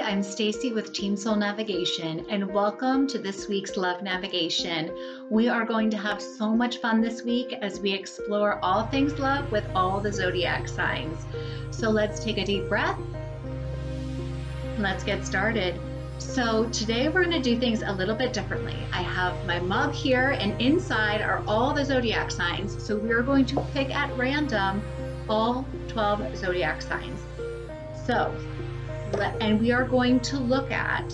I'm Stacy with Team Soul Navigation, and welcome to this week's Love Navigation. We are going to have so much fun this week as we explore all things love with all the zodiac signs. So let's take a deep breath. Let's get started. So today we're going to do things a little bit differently. I have my mug here, and inside are all the zodiac signs. So we're going to pick at random all 12 zodiac signs. And we are going to look at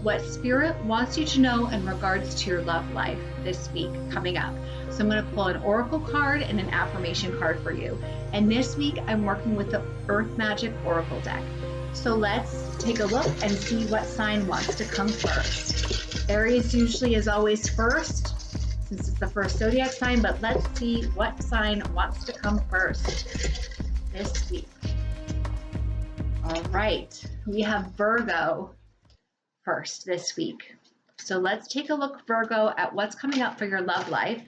what Spirit wants you to know in regards to your love life this week coming up. So I'm going to pull an oracle card and an affirmation card for you. And this week I'm working with the Earth Magic Oracle deck. So let's take a look and see what sign wants to come first. Aries usually is always first, since it's the first zodiac sign, but let's see what sign wants to come first this week. All right, we have Virgo first this week. So let's take a look, Virgo, at what's coming up for your love life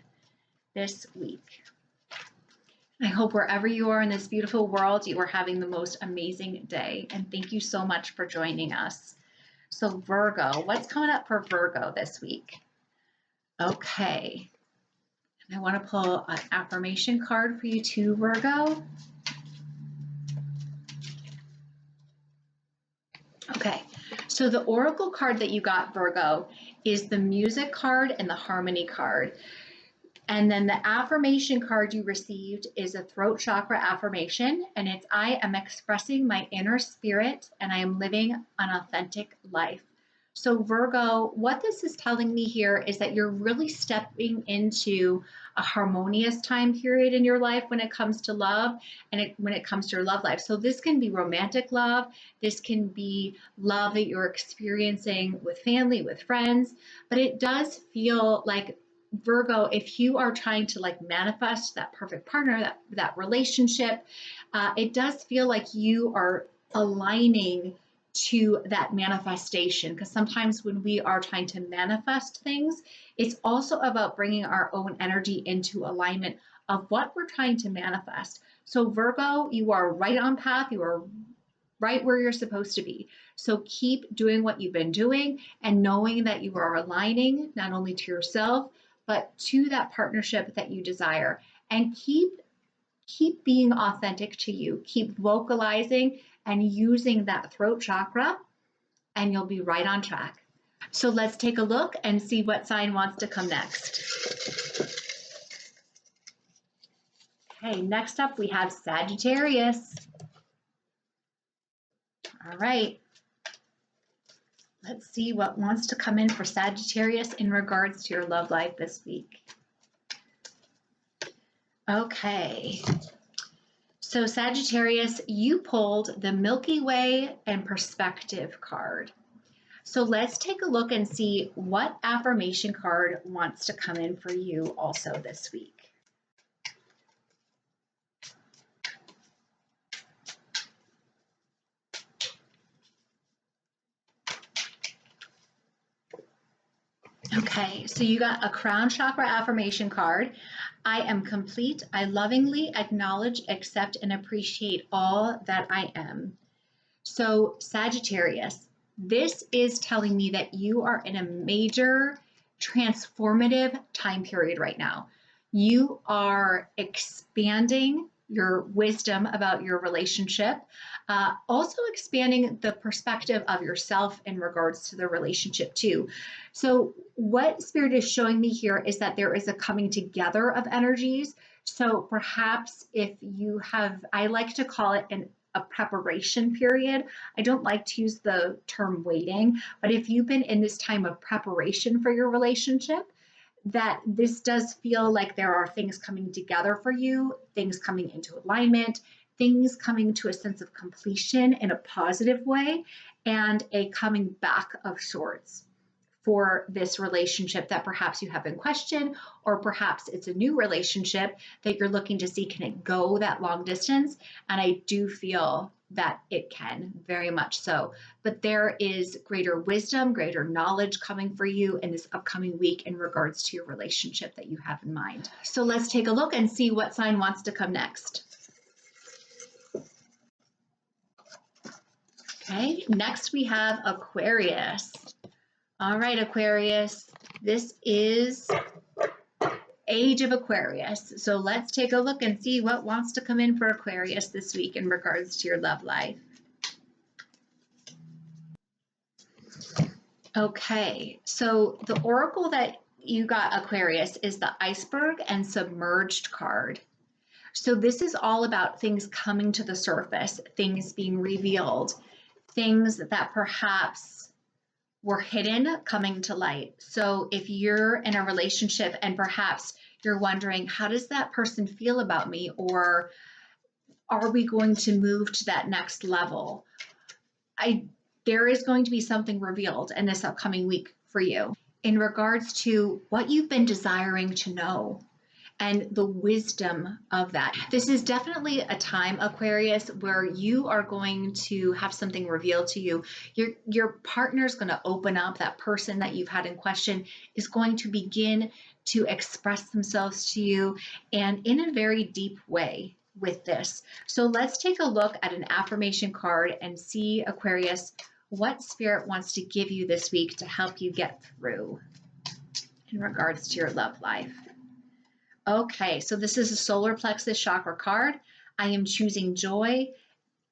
this week. I hope wherever you are in this beautiful world, you are having the most amazing day. And thank you so much for joining us. So Virgo, what's coming up for Virgo this week? Okay. And I want to pull an affirmation card for you too, Virgo. Okay, so the oracle card that you got, Virgo, is the music card and the harmony card. And then the affirmation card you received is a throat chakra affirmation, and it's I am expressing my inner spirit and I am living an authentic life. So Virgo, what this is telling me here is that you're really stepping into a harmonious time period in your life when it comes to love and when it comes to your love life. So this can be romantic love. This can be love that you're experiencing with family, with friends, but it does feel like, Virgo, if you are trying to manifest that perfect partner, that relationship, it does feel like you are aligning to that manifestation, because sometimes when we are trying to manifest things, it's also about bringing our own energy into alignment of what we're trying to manifest. So Virgo, you are right on path. You are right where you're supposed to be. So keep doing what you've been doing and knowing that you are aligning not only to yourself, but to that partnership that you desire. And keep being authentic to you. Keep vocalizing and using that throat chakra, and you'll be right on track. So let's take a look and see what sign wants to come next. Okay, next up we have Sagittarius. All right. Let's see what wants to come in for Sagittarius in regards to your love life this week. Okay. So Sagittarius, you pulled the Milky Way and Perspective card. So let's take a look and see what affirmation card wants to come in for you also this week. Okay, so you got a crown chakra affirmation card. I am complete. I lovingly acknowledge, accept, and appreciate all that I am. So Sagittarius, this is telling me that you are in a major transformative time period right now. You are expanding your wisdom about your relationship, also expanding the perspective of yourself in regards to the relationship too. So what Spirit is showing me here is that there is a coming together of energies. So perhaps if you have, I like to call it a preparation period. I don't like to use the term waiting, but if you've been in this time of preparation for your relationship, that this does feel like there are things coming together for you, things coming into alignment, things coming to a sense of completion in a positive way, and a coming back of sorts for this relationship that perhaps you have in question, or perhaps it's a new relationship that you're looking to see, can it go that long distance? And I do feel that it can, very much so. But there is greater wisdom, greater knowledge coming for you in this upcoming week in regards to your relationship that you have in mind. So let's take a look and see what sign wants to come next. Okay, next we have Aquarius. All right, Aquarius, this is Age of Aquarius. So let's take a look and see what wants to come in for Aquarius this week in regards to your love life. Okay, so the oracle that you got, Aquarius, is the Iceberg and Submerged card. So this is all about things coming to the surface, things being revealed, things that perhaps were hidden coming to light. So if you're in a relationship and perhaps you're wondering, how does that person feel about me? Or are we going to move to that next level? There is going to be something revealed in this upcoming week for you in regards to what you've been desiring to know and the wisdom of that. This is definitely a time, Aquarius, where you are going to have something revealed to you. Your partner's going to open up. That person that you've had in question is going to begin to express themselves to you, and in a very deep way with this. So let's take a look at an affirmation card and see, Aquarius, what Spirit wants to give you this week to help you get through in regards to your love life. Okay, so this is a solar plexus chakra card. I am choosing joy.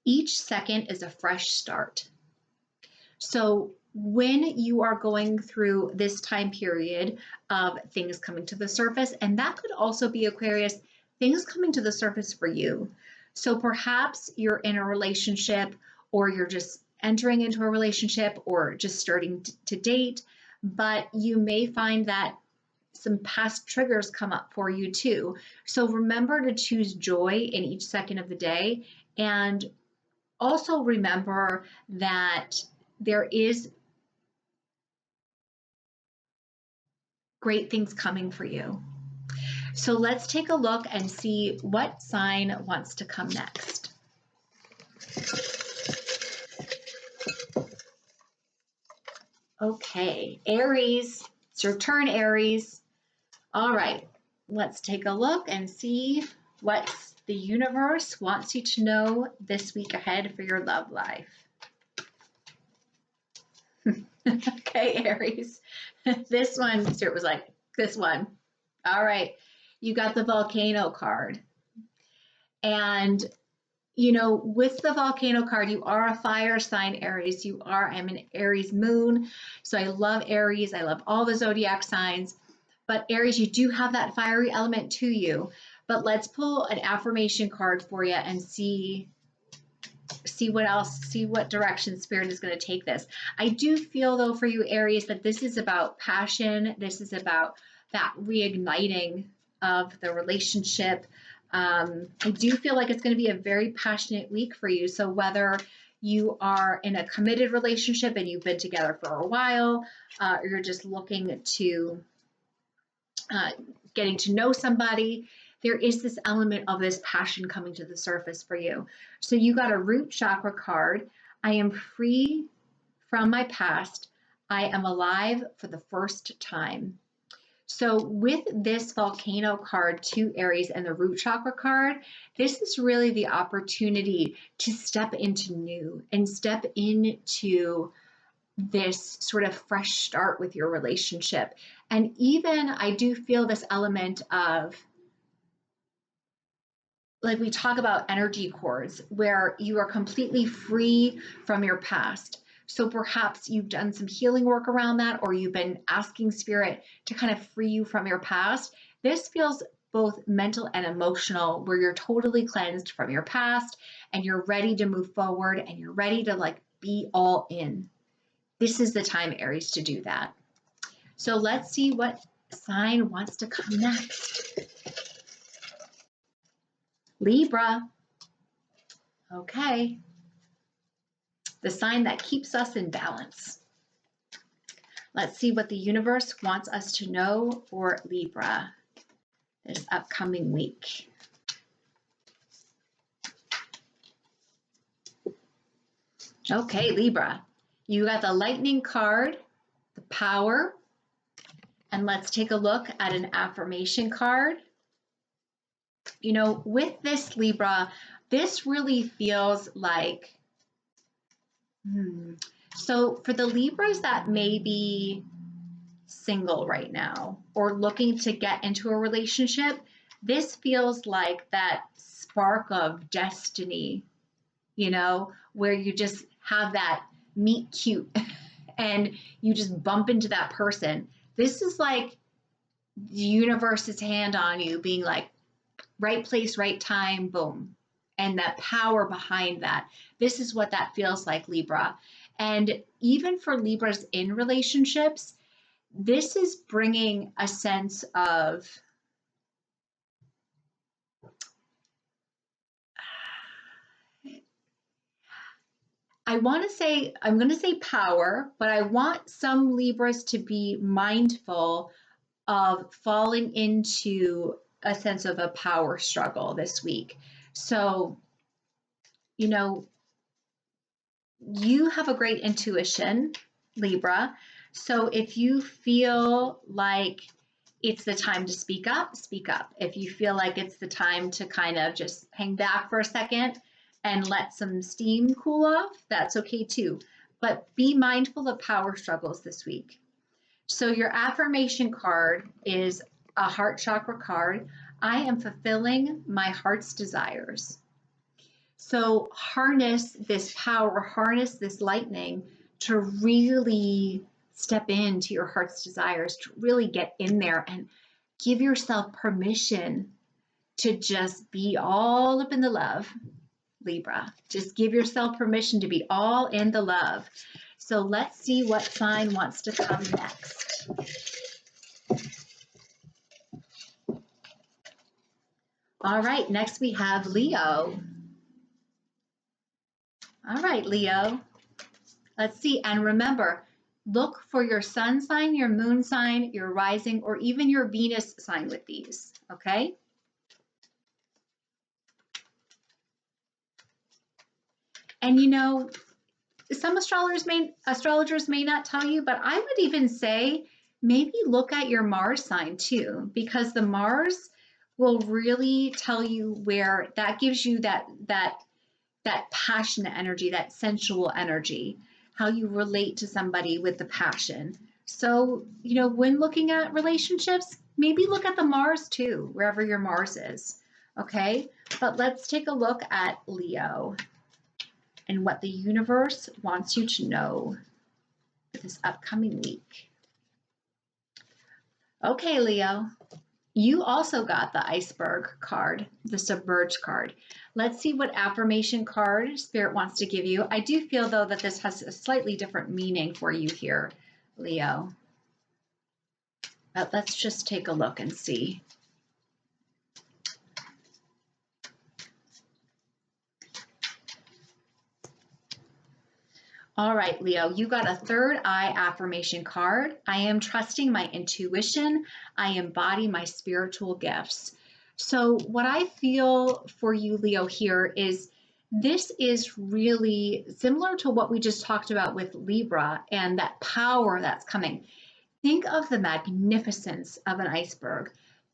Each second is a fresh start. So when you are going through this time period of things coming to the surface, and that could also be, Aquarius, things coming to the surface for you. So perhaps you're in a relationship, or you're just entering into a relationship, or just starting to date, but you may find that some past triggers come up for you too. So remember to choose joy in each second of the day, and also remember that there is great things coming for you. So let's take a look and see what sign wants to come next. Okay, Aries, it's your turn, Aries. All right, let's take a look and see what the universe wants you to know this week ahead for your love life. Okay, Aries. This one, Stuart was like, this one. All right, you got the volcano card. And, you know, with the volcano card, you are a fire sign, Aries. I'm an Aries moon. So I love Aries. I love all the zodiac signs. But Aries, you do have that fiery element to you. But let's pull an affirmation card for you and see what else, see what direction Spirit is going to take this. I do feel, though, for you, Aries, that this is about passion. This is about that reigniting of the relationship. I do feel like it's going to be a very passionate week for you. So whether you are in a committed relationship and you've been together for a while, or you're just looking to getting to know somebody, there is this element of this passion coming to the surface for you. So you got a root chakra card. I am free from my past. I am alive for the first time. So with this volcano card to Aries and the root chakra card, this is really the opportunity to step into new and step into this sort of fresh start with your relationship. And even I do feel this element of, like we talk about energy cords, where you are completely free from your past. So perhaps you've done some healing work around that, or you've been asking Spirit to kind of free you from your past. This feels both mental and emotional, where you're totally cleansed from your past and you're ready to move forward and you're ready to like be all in. This is the time, Aries, to do that. So let's see what sign wants to come next. Libra. Okay. The sign that keeps us in balance. Let's see what the universe wants us to know for Libra this upcoming week. Okay, Libra. You got the lightning card, the power, and let's take a look at an affirmation card. You know, with this Libra, this really feels like Hmm. So for the Libras that may be single right now or looking to get into a relationship, this feels like that spark of destiny, where you just have that meet cute and you just bump into that person. This is like the universe's hand on you being like, right place, right time, boom. And that power behind that. This is what that feels like, Libra. And even for Libras in relationships, this is bringing a sense of I'm going to say power, but I want some Libras to be mindful of falling into a sense of a power struggle this week. So, you have a great intuition, Libra. So if you feel like it's the time to speak up, speak up. If you feel like it's the time to kind of just hang back for a second and let some steam cool off, that's okay too. But be mindful of power struggles this week. So your affirmation card is a heart chakra card. I am fulfilling my heart's desires. So harness this power, harness this lightning to really step into your heart's desires, to really get in there and give yourself permission to just be all up in the love, Libra. Just give yourself permission to be all in the love. So let's see what sign wants to come next. All right, next we have Leo. All right, Leo. Let's see. And remember, look for your sun sign, your moon sign, your rising, or even your Venus sign with these, okay? And some astrologers may not tell you, but I would even say maybe look at your Mars sign too, because the Mars will really tell you where that gives you that passionate energy, that sensual energy, how you relate to somebody with the passion. So, when looking at relationships, maybe look at the Mars too, wherever your Mars is, okay? But let's take a look at Leo and what the universe wants you to know for this upcoming week. Okay, Leo. You also got the iceberg card, the submerged card. Let's see what affirmation card Spirit wants to give you. I do feel, though, that this has a slightly different meaning for you here, Leo. But let's just take a look and see. All right, Leo, you got a third eye affirmation card. I am trusting my intuition. I embody my spiritual gifts. So what I feel for you, Leo, here is this is really similar to what we just talked about with Libra and that power that's coming. Think of the magnificence of an iceberg.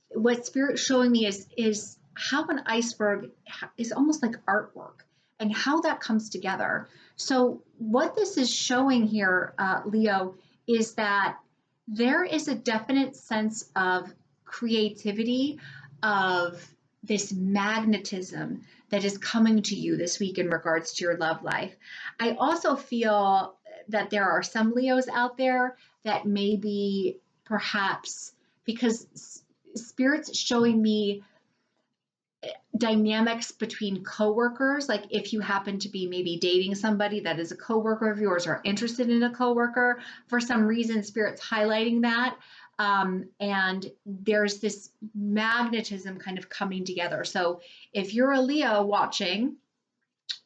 What Spirit's showing me is how an iceberg is almost like artwork and how that comes together. So what this is showing here, Leo, is that there is a definite sense of creativity, of this magnetism that is coming to you this week in regards to your love life. I also feel that there are some Leos out there that maybe perhaps, because Spirit's showing me dynamics between coworkers, like if you happen to be maybe dating somebody that is a coworker of yours or interested in a coworker, for some reason Spirit's highlighting that, and there's this magnetism kind of coming together. So if you're a Leo watching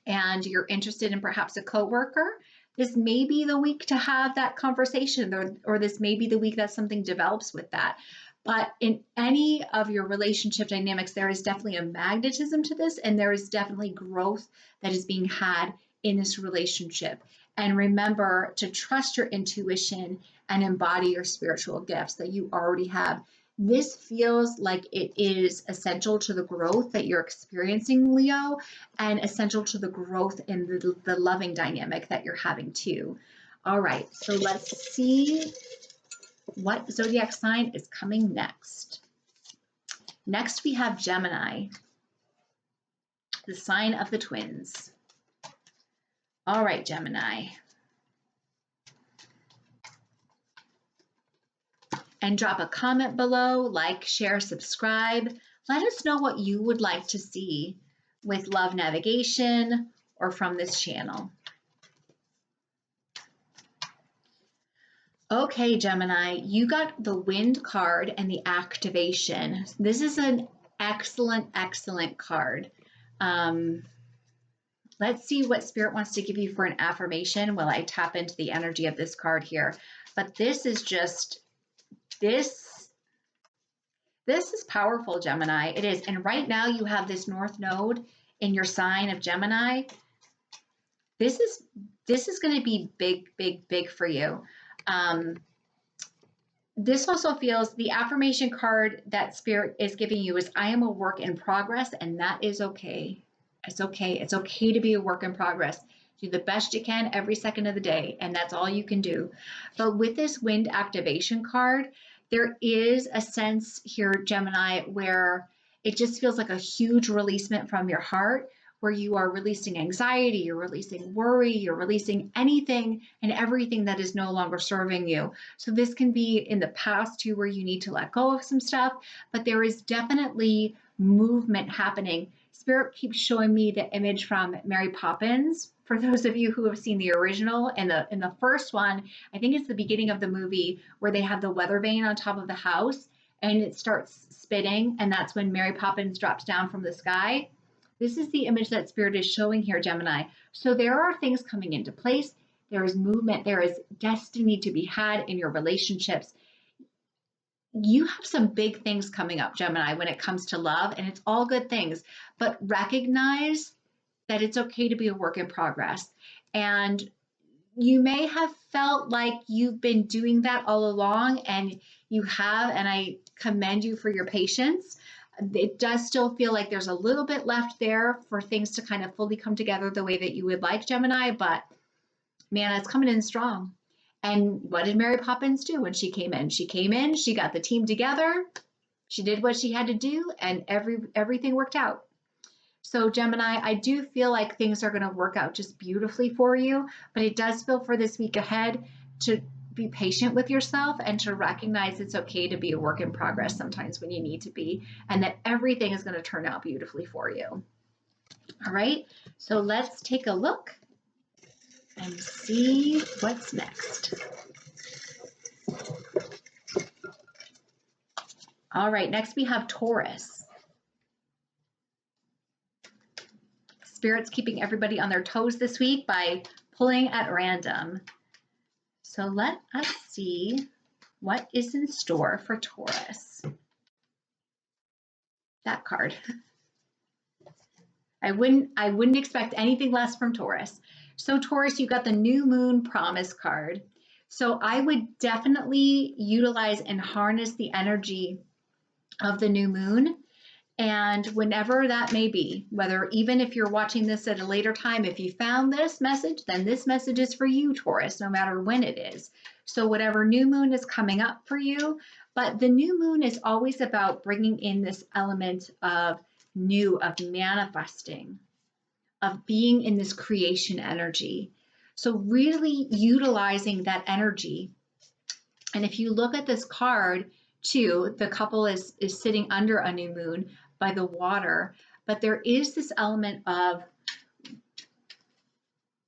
and you're interested in perhaps a coworker, this may be the week to have that conversation, or this may be the week that something develops with that. But in any of your relationship dynamics, there is definitely a magnetism to this, and there is definitely growth that is being had in this relationship. And remember to trust your intuition and embody your spiritual gifts that you already have This feels like it is essential to the growth that you're experiencing, Leo, and essential to the growth in the loving dynamic that you're having too. All right, so let's see what zodiac sign is coming next. Next, we have Gemini, the sign of the twins. All right, Gemini. And drop a comment below, like, share, subscribe. Let us know what you would like to see with love navigation or from this channel. Okay, Gemini, you got the wind card and the activation. This is an excellent, excellent card. Let's see what Spirit wants to give you for an affirmation while I tap into the energy of this card here. But this is just, this is powerful, Gemini. It is. And right now you have this North Node in your sign of Gemini. This is going to be big, big, big for you. This also feels, the affirmation card that Spirit is giving you is, I am a work in progress, and that is okay. It's okay. It's okay to be a work in progress. Do the best you can every second of the day, and that's all you can do. But with this wind activation card, there is a sense here, Gemini, where it just feels like a huge releasement from your heart, where you are releasing anxiety, you're releasing worry, you're releasing anything and everything that is no longer serving you. So this can be in the past too, where you need to let go of some stuff, but there is definitely movement happening. Spirit keeps showing me the image from Mary Poppins. For those of you who have seen the original, in the first one, I think it's the beginning of the movie where they have the weather vane on top of the house and it starts spitting, and that's when Mary Poppins drops down from the sky. This is the image that Spirit is showing here, Gemini. So there are things coming into place. There is movement. There is destiny to be had in your relationships. You have some big things coming up, Gemini, when it comes to love, and it's all good things, but recognize that it's okay to be a work in progress. And you may have felt like you've been doing that all along, and you have, and I commend you for your patience. It does still feel like there's a little bit left there for things to kind of fully come together the way that you would like, Gemini, but man, it's coming in strong. And what did Mary Poppins do when she came in? She came in, she got the team together, she did what she had to do, and everything worked out. So Gemini, I do feel like things are going to work out just beautifully for you, but it does feel for this week ahead to be patient with yourself and to recognize it's okay to be a work in progress sometimes when you need to be, and that everything is going to turn out beautifully for you. All right, so let's take a look and see what's next. All right, next we have Taurus. Spirit's keeping everybody on their toes this week by pulling at random. So let us see what is in store for Taurus. That card. I wouldn't expect anything less from Taurus. So Taurus, you got the new moon promise card. So I would definitely utilize and harness the energy of the new moon. And whenever that may be, whether even if you're watching this at a later time, if you found this message, then this message is for you, Taurus, no matter when it is. So whatever new moon is coming up for you, but the new moon is always about bringing in this element of new, of manifesting, of being in this creation energy. So really utilizing that energy. And if you look at this card too, the couple is sitting under a new moon by the water, but there is this element of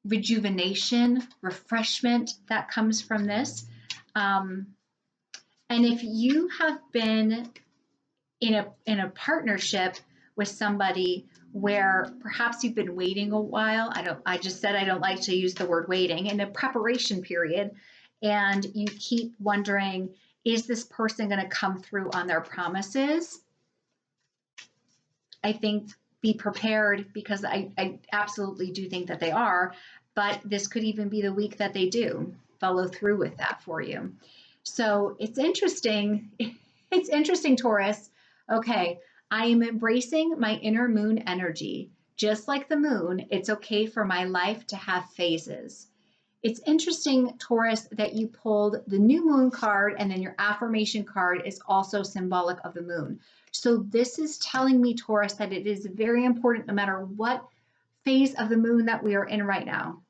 rejuvenation, refreshment that comes from this. And if you have been in a partnership with somebody where perhaps you've been waiting a while, I just said I don't like to use the word waiting, in a preparation period, and you keep wondering, is this person going to come through on their promises? I think be prepared, because I absolutely do think that they are, but this could even be the week that they do follow through with that for you. So it's interesting. It's interesting, Taurus. Okay, I am embracing my inner moon energy. Just like the moon, it's okay for my life to have phases. It's interesting, Taurus, that you pulled the new moon card and then your affirmation card is also symbolic of the moon. So this is telling me, Taurus, that it is very important no matter what phase of the moon that we are in right now.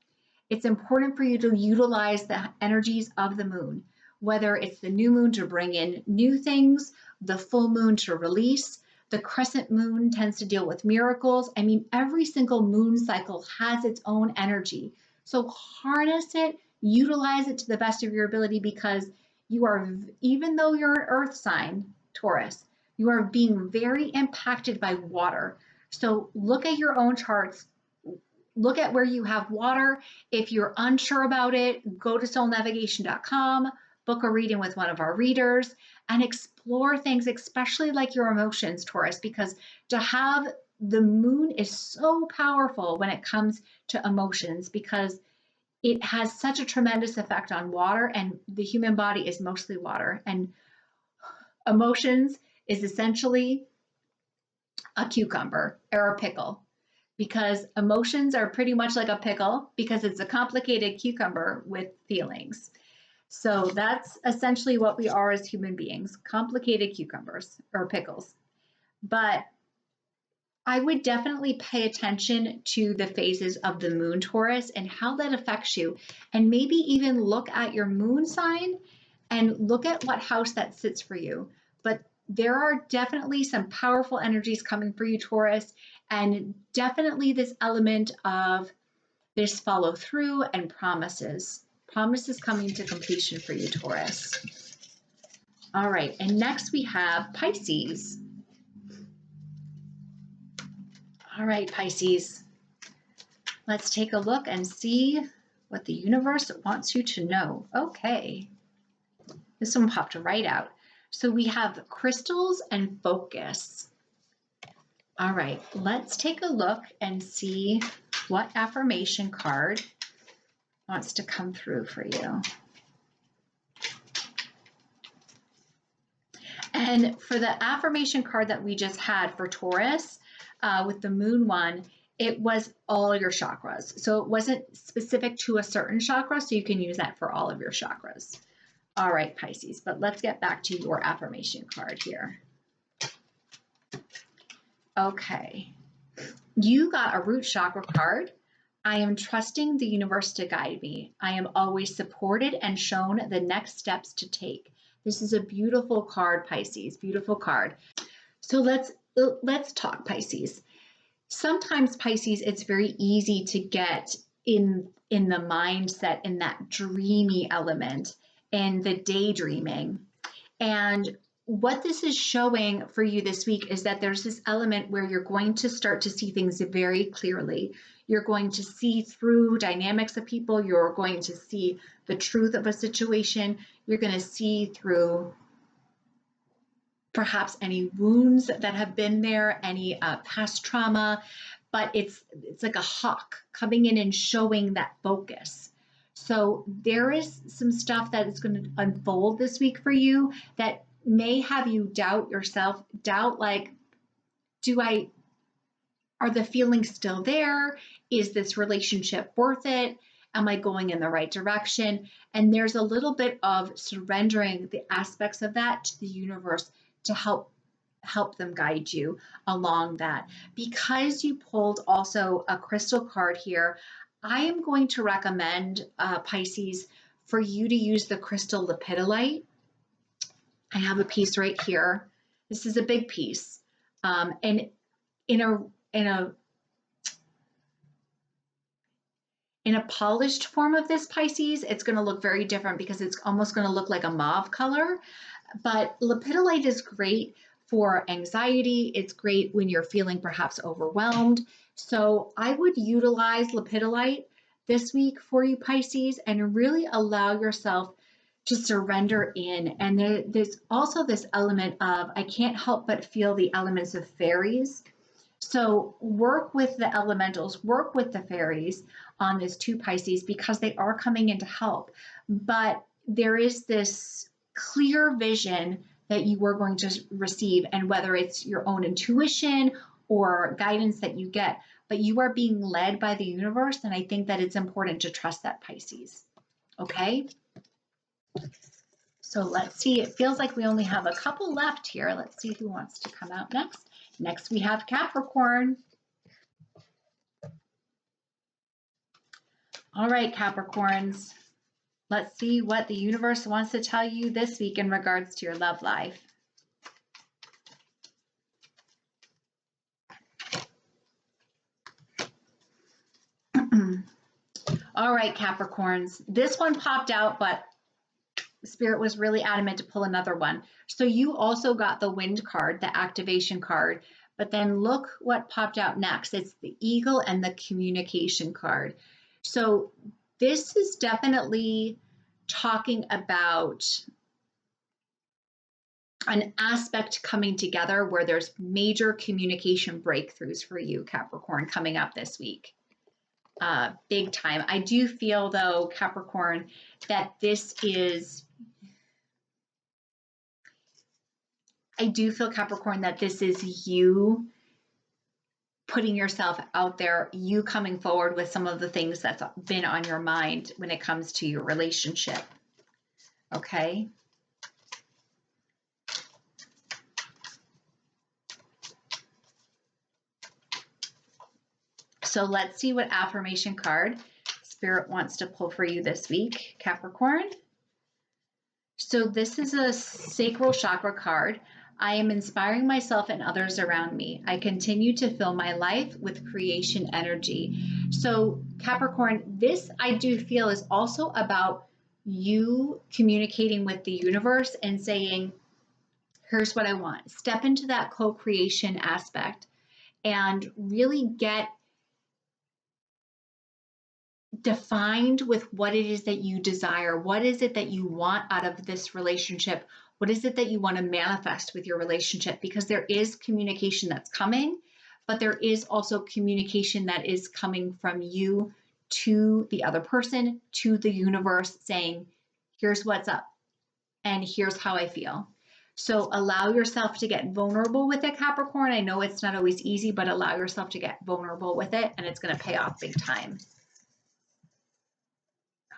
It's important for you to utilize the energies of the moon, whether it's the new moon to bring in new things, the full moon to release. The crescent moon tends to deal with miracles. I mean, every single moon cycle has its own energy. So harness it, utilize it to the best of your ability, because you are, even though you're an earth sign, Taurus, you are being very impacted by water. So look at your own charts. Look at where you have water. If you're unsure about it, go to soulnavigation.com, book a reading with one of our readers, and explore things, especially like your emotions, Taurus, because to have the moon is so powerful when it comes to emotions, because it has such a tremendous effect on water, and the human body is mostly water. And emotions is essentially a cucumber or a pickle, because emotions are pretty much like a pickle because it's a complicated cucumber with feelings. So that's essentially what we are as human beings, complicated cucumbers or pickles. But I would definitely pay attention to the phases of the moon, Taurus, and how that affects you. And maybe even look at your moon sign and look at what house that sits for you. But there are definitely some powerful energies coming for you, Taurus, and definitely this element of this follow through and promises. Promises coming to completion for you, Taurus. All right, and next we have Pisces. All right, Pisces, let's take a look and see what the universe wants you to know. Okay, this one popped right out. So we have crystals and focus. All right, let's take a look and see what affirmation card wants to come through for you. And for the affirmation card that we just had for Taurus, with the moon one, it was all your chakras. So it wasn't specific to a certain chakra, so you can use that for all of your chakras. All right, Pisces, but let's get back to your affirmation card here. Okay, you got a root chakra card. I am trusting the universe to guide me. I am always supported and shown the next steps to take. This is a beautiful card, Pisces, beautiful card. So let's talk, Pisces. Sometimes, Pisces, it's very easy to get in the mindset, in that dreamy element and the daydreaming. And what this is showing for you this week is that there's this element where you're going to start to see things very clearly. You're going to see through dynamics of people. You're going to see the truth of a situation. You're going to see through perhaps any wounds that have been there, any past trauma, but it's like a hawk coming in and showing that focus. So there is some stuff that is going to unfold this week for you that may have you doubt yourself, doubt like, are the feelings still there? Is this relationship worth it? Am I going in the right direction? And there's a little bit of surrendering the aspects of that to the universe to help them guide you along that. Because you pulled also a crystal card here, I am going to recommend, Pisces, for you to use the crystal lepidolite. I have a piece right here. This is a big piece. And in a polished form of this, Pisces, it's going to look very different because it's almost going to look like a mauve color. But lepidolite is great for anxiety. It's great when you're feeling perhaps overwhelmed. So I would utilize lepidolite this week for you, Pisces, and really allow yourself to surrender in. And there's also this element of, I can't help but feel the elements of fairies. So work with the elementals, work with the fairies on this too, Pisces, because they are coming in to help. But there is this clear vision that you are going to receive, and whether it's your own intuition or guidance that you get, but you are being led by the universe, and I think that it's important to trust that, Pisces. Okay? So let's see, it feels like we only have a couple left here. Let's see who wants to come out next. Next we have Capricorn. All right, Capricorns. Let's see what the universe wants to tell you this week in regards to your love life. All right, Capricorns. This one popped out, but Spirit was really adamant to pull another one. So you also got the Wind card, the activation card, but then look what popped out next. It's the Eagle and the communication card. So this is definitely talking about an aspect coming together where there's major communication breakthroughs for you, Capricorn, coming up this week. Big time. I do feel, though, Capricorn, that this is you putting yourself out there, you coming forward with some of the things that's been on your mind when it comes to your relationship. Okay? So let's see what affirmation card Spirit wants to pull for you this week, Capricorn. So this is a sacral chakra card. I am inspiring myself and others around me. I continue to fill my life with creation energy. So Capricorn, this I do feel is also about you communicating with the universe and saying, here's what I want. Step into that co-creation aspect and really get defined with what it is that you desire. What is it that you want out of this relationship? What is it that you want to manifest with your relationship? Because there is communication that's coming, but there is also communication that is coming from you to the other person, to the universe, saying, here's what's up and here's how I feel. So allow yourself to get vulnerable with it, Capricorn. I know it's not always easy, but allow yourself to get vulnerable with it, and it's going to pay off big time.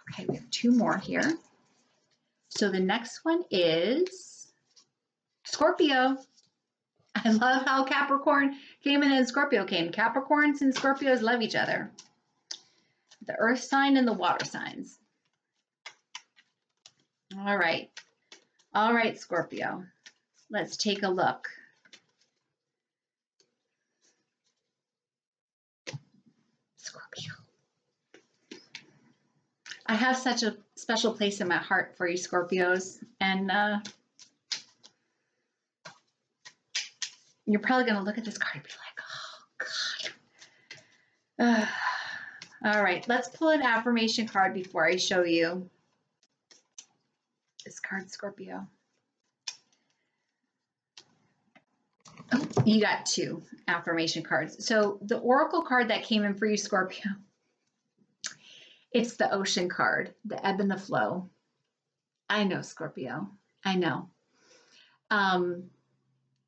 Okay, we have two more here. So the next one is Scorpio. I love how Capricorn came in and Scorpio came. Capricorns and Scorpios love each other. The earth sign and the water signs. All right. All right, Scorpio. Let's take a look. Scorpio. I have such a special place in my heart for you, Scorpios, and you're probably going to look at this card and be like, oh, God. All right, let's pull an affirmation card before I show you this card, Scorpio. Oh, you got two affirmation cards. So the oracle card that came in for you, Scorpio, it's the ocean card, the ebb and the flow. I know, Scorpio. I know.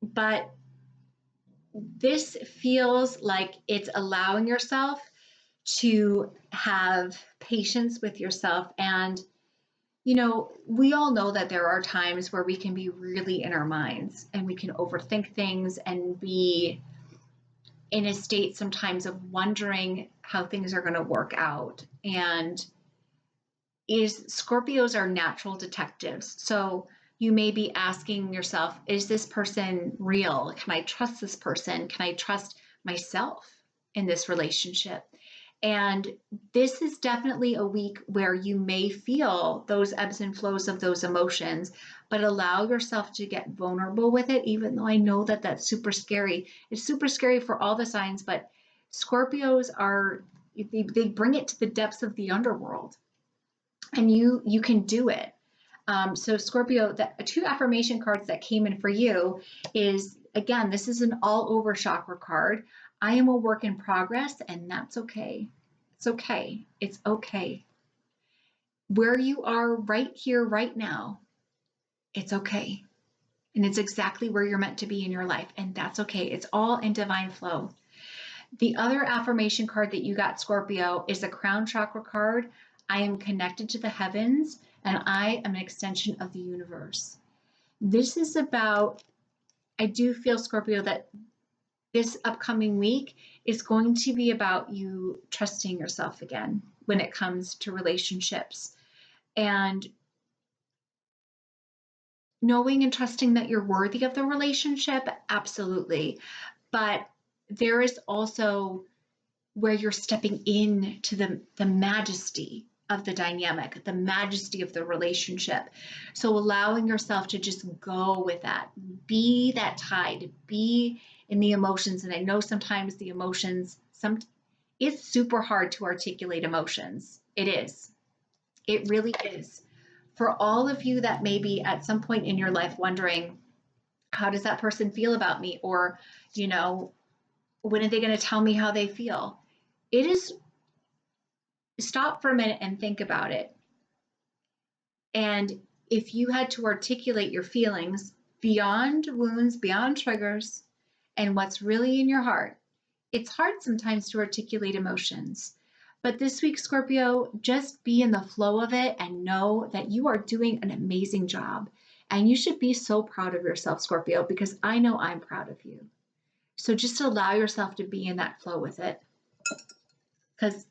But this feels like it's allowing yourself to have patience with yourself. And, you know, we all know that there are times where we can be really in our minds and we can overthink things and be in a state sometimes of wondering how things are going to work out. And Scorpios are natural detectives. So you may be asking yourself, is this person real? Can I trust this person? Can I trust myself in this relationship? And this is definitely a week where you may feel those ebbs and flows of those emotions, but allow yourself to get vulnerable with it, even though I know that that's super scary. It's super scary for all the signs, but Scorpios they bring it to the depths of the underworld, and you can do it. So Scorpio, the two affirmation cards that came in for you is, again, this is an all over chakra card. I am a work in progress, and that's okay. It's okay. It's okay. Where you are right here, right now, it's okay. And it's exactly where you're meant to be in your life. And that's okay. It's all in divine flow. The other affirmation card that you got, Scorpio, is the crown chakra card. I am connected to the heavens and I am an extension of the universe. This is about, I do feel, Scorpio, that this upcoming week is going to be about you trusting yourself again when it comes to relationships, and knowing and trusting that you're worthy of the relationship, absolutely. But there is also where you're stepping into the majesty of the dynamic, the majesty of the relationship. So allowing yourself to just go with that, be that tide, be in the emotions. And I know sometimes the emotions, it's super hard to articulate emotions. It is. It really is. For all of you that may be at some point in your life wondering, how does that person feel about me? Or, you know, when are they going to tell me how they feel? It is, stop for a minute and think about it. And if you had to articulate your feelings beyond wounds, beyond triggers, and what's really in your heart, it's hard sometimes to articulate emotions. But this week, Scorpio, just be in the flow of it and know that you are doing an amazing job. And you should be so proud of yourself, Scorpio, because I know I'm proud of you. So just allow yourself to be in that flow with it, because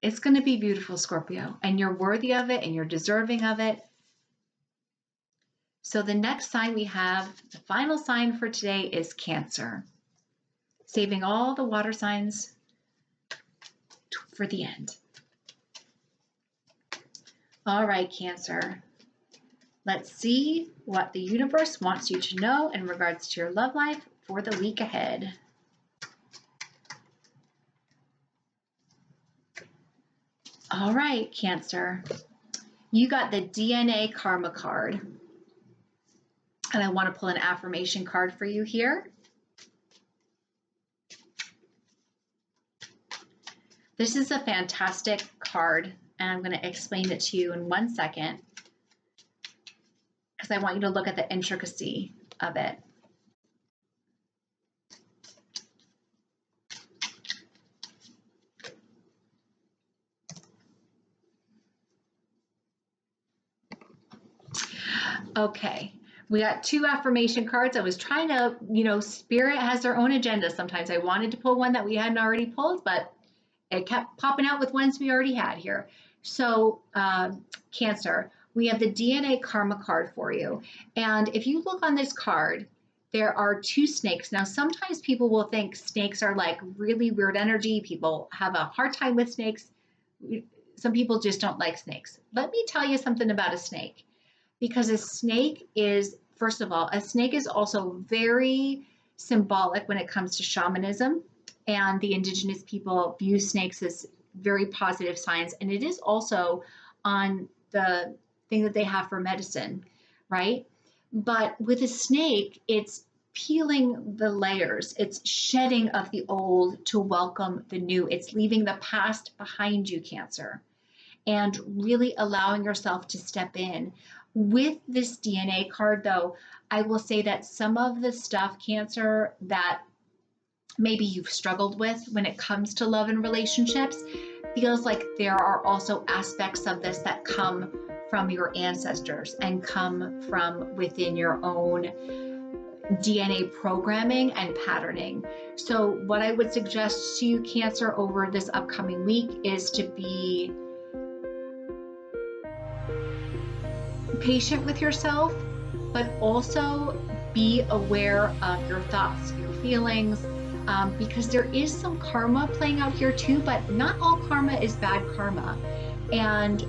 it's going to be beautiful, Scorpio, and you're worthy of it and you're deserving of it. So the next sign we have, the final sign for today, is Cancer. Saving all the water signs for the end. All right, Cancer. Let's see what the universe wants you to know in regards to your love life for the week ahead. All right, Cancer. You got the DNA karma card. And I want to pull an affirmation card for you here. This is a fantastic card, and I'm going to explain it to you in 1 second, because I want you to look at the intricacy of it. Okay, we got 2 affirmation cards. I was trying to, Spirit has their own agenda sometimes. I wanted to pull one that we hadn't already pulled, but it kept popping out with ones we already had here. So Cancer, we have the DNA karma card for you. And if you look on this card, there are 2 snakes. Now, sometimes people will think snakes are like really weird energy. People have a hard time with snakes. Some people just don't like snakes. Let me tell you something about a snake. Because a snake is, first of all, a snake is also very symbolic when it comes to shamanism. And the indigenous people view snakes as very positive signs. And it is also on the thing that they have for medicine, right? But with a snake, it's peeling the layers. It's shedding of the old to welcome the new. It's leaving the past behind you, Cancer, and really allowing yourself to step in. With this DNA card, though, I will say that some of the stuff, Cancer, that maybe you've struggled with when it comes to love and relationships, feels like there are also aspects of this that come from your ancestors and come from within your own DNA programming and patterning. So what I would suggest to you, Cancer, over this upcoming week is to be patient with yourself, but also be aware of your thoughts, your feelings, because there is some karma playing out here too, but not all karma is bad karma. And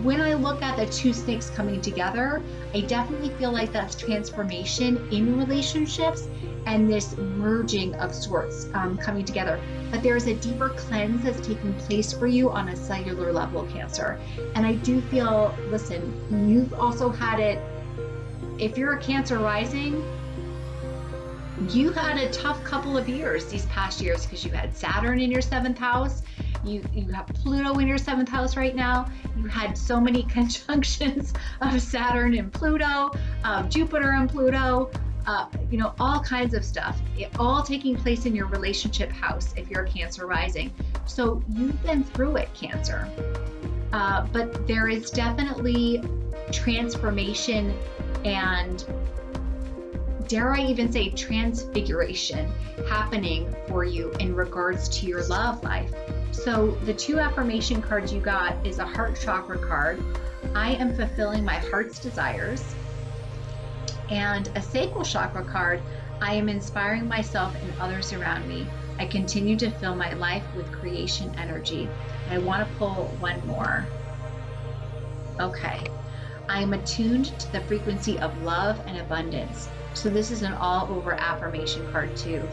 when I look at the 2 snakes coming together, I definitely feel like that's transformation in relationships and this merging of sorts coming together. But there's a deeper cleanse that's taking place for you on a cellular level, Cancer. And I do feel, listen, you've also had it, if you're a Cancer rising, you had a tough couple of years these past years because you had Saturn in your 7th house. You have Pluto in your 7th house right now. You had so many conjunctions of Saturn and Pluto, of Jupiter and Pluto, all kinds of stuff, all taking place in your relationship house if you're a Cancer rising. So you've been through it, Cancer. But there is definitely transformation and, dare I even say, transfiguration happening for you in regards to your love life. So the 2 affirmation cards you got is a heart chakra card. I am fulfilling my heart's desires. And a sacral chakra card. I am inspiring myself and others around me. I continue to fill my life with creation energy. I want to pull one more. Okay. I am attuned to the frequency of love and abundance. So this is an all-over affirmation card too.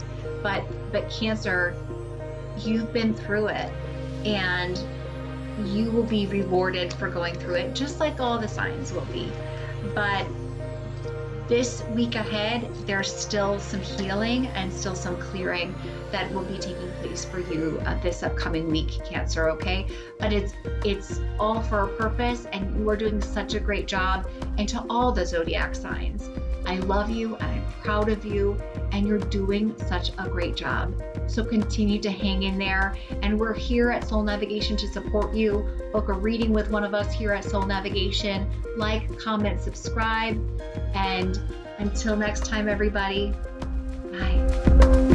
But Cancer, you've been through it, and you will be rewarded for going through it, just like all the signs will be. But this week ahead, there's still some healing and still some clearing that will be taking place for you this upcoming week, Cancer, okay? But it's all for a purpose, and you are doing such a great job. And to all the zodiac signs, I love you and I'm proud of you, and you're doing such a great job. So continue to hang in there, and we're here at Soul Navigation to support you. Book a reading with one of us here at Soul Navigation. Like, comment, subscribe, and until next time, everybody, bye.